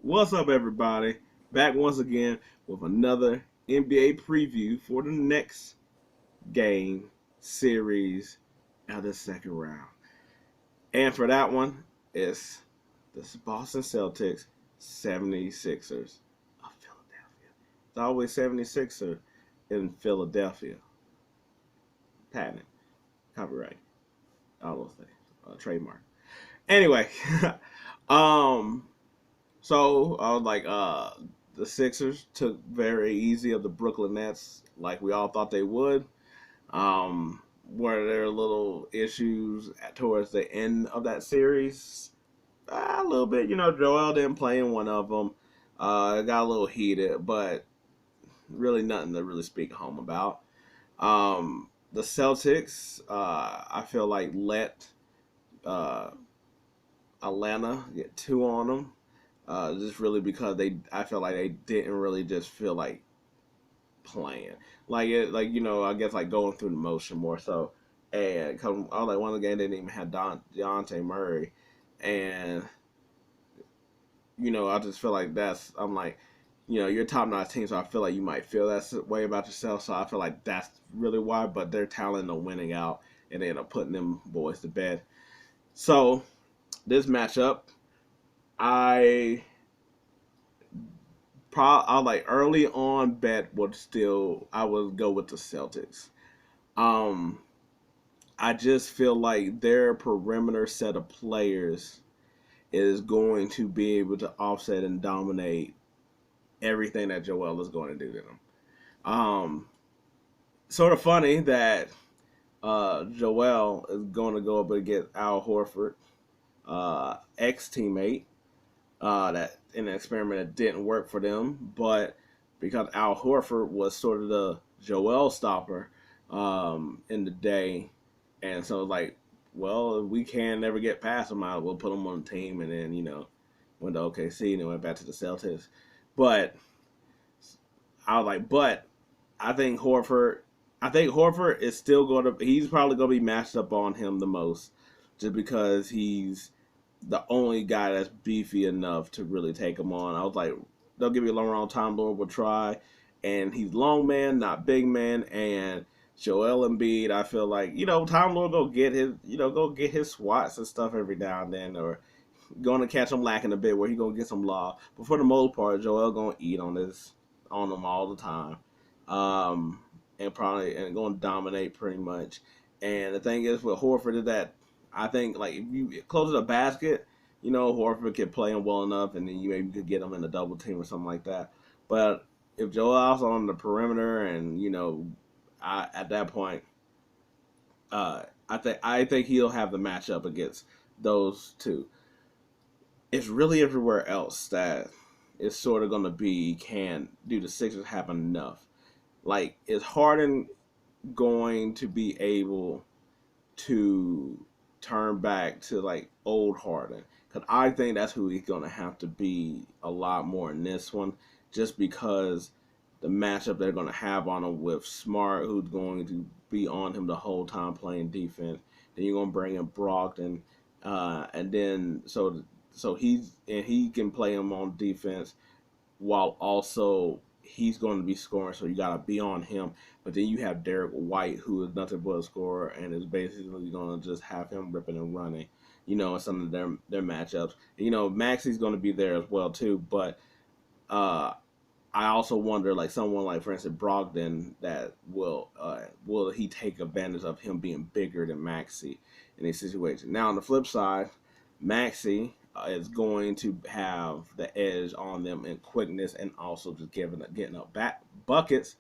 What's up, everybody? Back once again with another NBA preview for the next game series of the second round. And for that one, it's the Boston Celtics 76ers of Philadelphia. It's always 76er in Philadelphia. Patent, copyright, all those things, trademark. Anyway, um, So I was like, the Sixers took very easy of the Brooklyn Nets, like we all thought they would. Were there little issues towards the end of that series? A little bit, Joel didn't play in one of them. It got a little heated, but really nothing to really speak home about. The Celtics, I feel like let uh, Atlanta get two on them. Just really because I feel like they didn't really just feel like playing, I guess like going through the motion more so. And come, I was like one of the games they didn't even have Deontay Murray, and I just feel like I'm like, you're a top notch team, so I feel like you might feel that way about yourself. So I feel like that's really why. But their talent of winning out, and they end up putting them boys to bed. So this matchup, I I like early on bet I would go with the Celtics. Um, I just feel like their perimeter set of players is going to be able to offset and dominate everything that Joel is going to do to them. Um, Sort of funny that Joel is going to go up against Al Horford, ex teammate, that in an experiment that didn't work for them, but because Al Horford was sort of the Joel stopper in the day, and so like, well, if we can never get past him, we'll put him on the team, and then went to OKC and then went back to the Celtics. But I was like, but I think Horford. I think Horford is still going to. He's probably going to be matched up on him the most, just because he's the only guy that's beefy enough to really take him on. I was like, they'll give you a long round. Time Lord will try, and he's long man, not big man. And Joel Embiid, I feel like Time Lord go get his swats and stuff every now and then, or going to catch him lacking a bit where he gonna get some lob. But for the most part, Joel gonna eat on them all the time, um, and probably and going to dominate pretty much. And the thing is with Horford is that I think like if you close to the basket, Horford could play him well enough, and then you maybe could get him in a double team or something like that. But if Joel's on the perimeter, and at that point, I think he'll have the matchup against those two. It's really everywhere else that it's sort of going to be, can do the Sixers have enough? Like, is Harden going to be able to turn back to like old Harden? Because I think that's who he's going to have to be a lot more in this one, just because the matchup they're going to have on him with Smart, who's going to be on him the whole time playing defense. Then you're going to bring in Brogdon, and then he can play him on defense while also he's going to be scoring, so you got to be on him. But then you have Derek White, who is nothing but a scorer, and is basically going to just have him ripping and running, in some of their matchups. Maxi's going to be there as well too, but uh, I also wonder, like someone like, for instance, Brogdon, that will he take advantage of him being bigger than Maxi in these situations? Now on the flip side, Maxi is going to have the edge on them in quickness and also just getting up back buckets,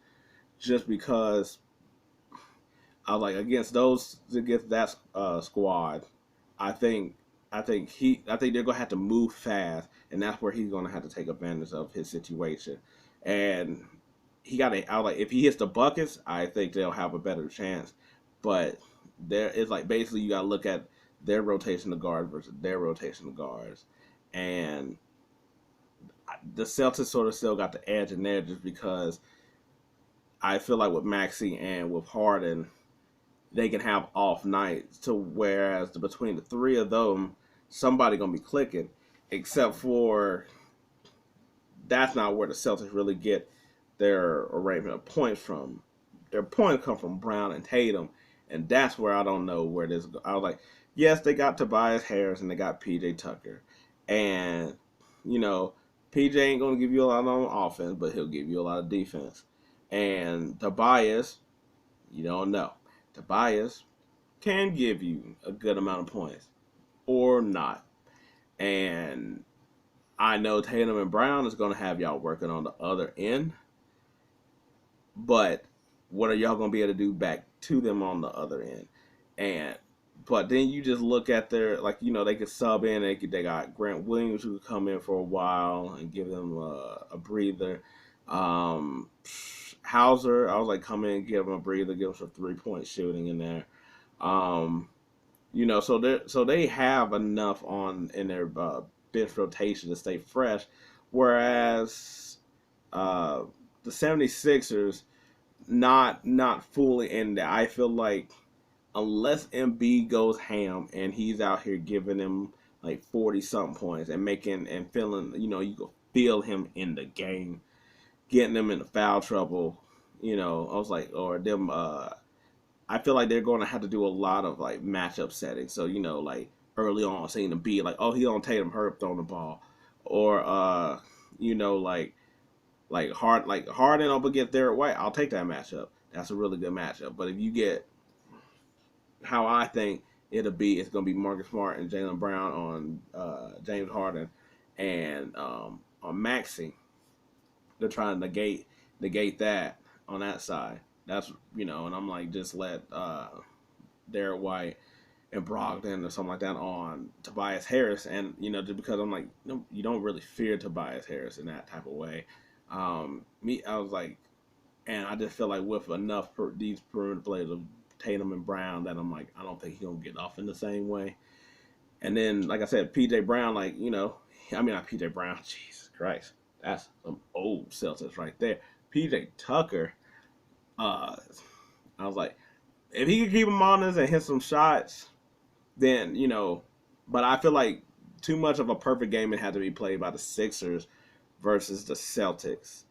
just because I like against that squad. I think I think they're gonna have to move fast, and that's where he's gonna have to take advantage of his situation. And I like if he hits the buckets, I think they'll have a better chance. But there is like basically you gotta look at their rotation of guard versus their rotation of guards, and the Celtics sort of still got the edge in there just because I feel like with Maxi and with Harden, they can have off nights. To whereas between the three of them, somebody gonna be clicking, except for that's not where the Celtics really get their arrangement of points from. Their points come from Brown and Tatum, and that's where I don't know where this. I was like, yes, they got Tobias Harris and they got PJ Tucker, and you know, PJ ain't gonna give you a lot on offense, but he'll give you a lot of defense. And Tobias, you don't know. Tobias can give you a good amount of points or not. And I know Tatum and Brown is going to have y'all working on the other end, but what are y'all going to be able to do back to them on the other end? And but then you just look at their, like, you know, they could sub in. They got Grant Williams who could come in for a while and give them a breather. Hauser, I was like, come in, give him a breather, give him some 3-point shooting in there. You know, so they have enough on in their bench rotation to stay fresh, whereas the 76ers not fully in there. I feel like unless Embiid goes ham and he's out here giving them like 40 something points and making and feeling, you know, you can feel him in the game, getting them into foul trouble. You know, I was like, or them. I feel like they're going to have to do a lot of like matchup settings. So, you know, like early on, seeing them be like, oh, he on Tatum Herb throwing the ball, or you know, like Harden up against Derek White. I'll take that matchup. That's a really good matchup. But if you get how I think it'll be, it's going to be Marcus Smart and Jaylen Brown on James Harden, and on Maxey. They're trying to negate that on that side. That's, you know, and I'm like, just let Derek White and Brogdon or something like that on Tobias Harris, and you know, just because I'm like, no, you don't really fear Tobias Harris in that type of way. I was like, and I just feel like with enough these perimeter players of Tatum and Brown that I'm like, I don't think he's gonna get off in the same way. And then, like I said, PJ Brown, like, you know, I mean, not PJ Brown, Jesus Christ, that's some old Celtics right there. PJ Tucker, I was like, if he could keep him honest and hit some shots, then, you know, but I feel like too much of a perfect game it had to be played by the Sixers versus the Celtics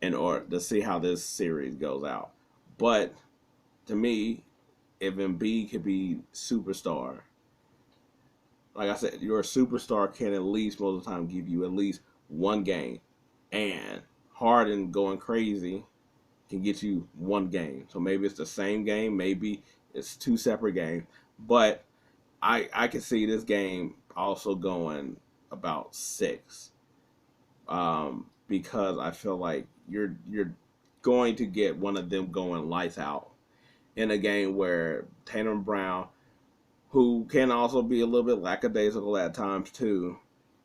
in order to see how this series goes out. But to me, if Embiid could be superstar, like I said, your superstar can at least most of the time give you at least one game. And Harden going crazy can get you one game. So maybe it's the same game, maybe it's two separate games. But I can see this game also going about 6. Because I feel like you're going to get one of them going lights out in a game where Tatum Brown, who can also be a little bit lackadaisical at times too,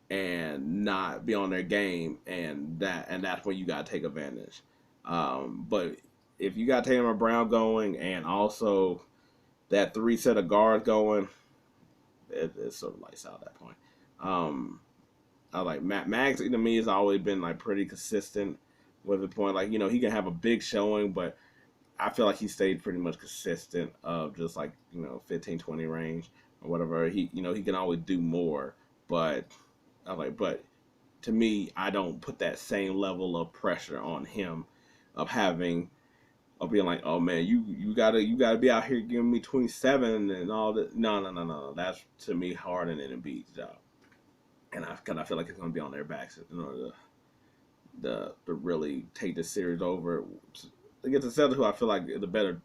and not be on their game, and that's when you got to take advantage. But if you got Tatum Brown going and also that 3 set of guards going, it's sort of lights out at that point. I like Max to me has always been like pretty consistent with the point, like, you know, he can have a big showing, but I feel like he stayed pretty much consistent of just like, you know, 15-20 range or whatever. He, you know, he can always do more, but I like, but to me, I don't put that same level of pressure on him of being like, oh man, you gotta be out here giving me 27 and all that. No. That's to me Harden and Embiid's job, and I feel like it's gonna be on their backs in order to really take this series over against the Celtics, who I feel like the better.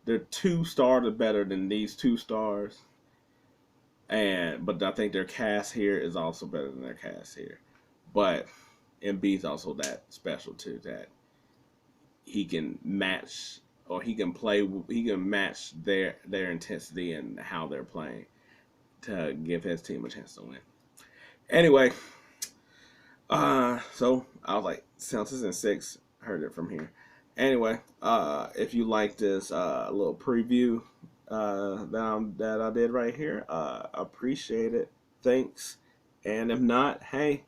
Their 2 stars are better than these 2 stars, but I think their cast here is also better than their cast here. But Embiid's also that special too, that he can match, or he can match their intensity and how they're playing to give his team a chance to win. Anyway, so I was like, Celtics in 6. Heard it from here. Anyway, if you like this little preview that I did right here, appreciate it. Thanks. And if not, hey,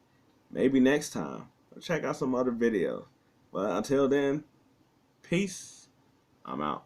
maybe next time. Check out some other videos. But until then, peace. I'm out.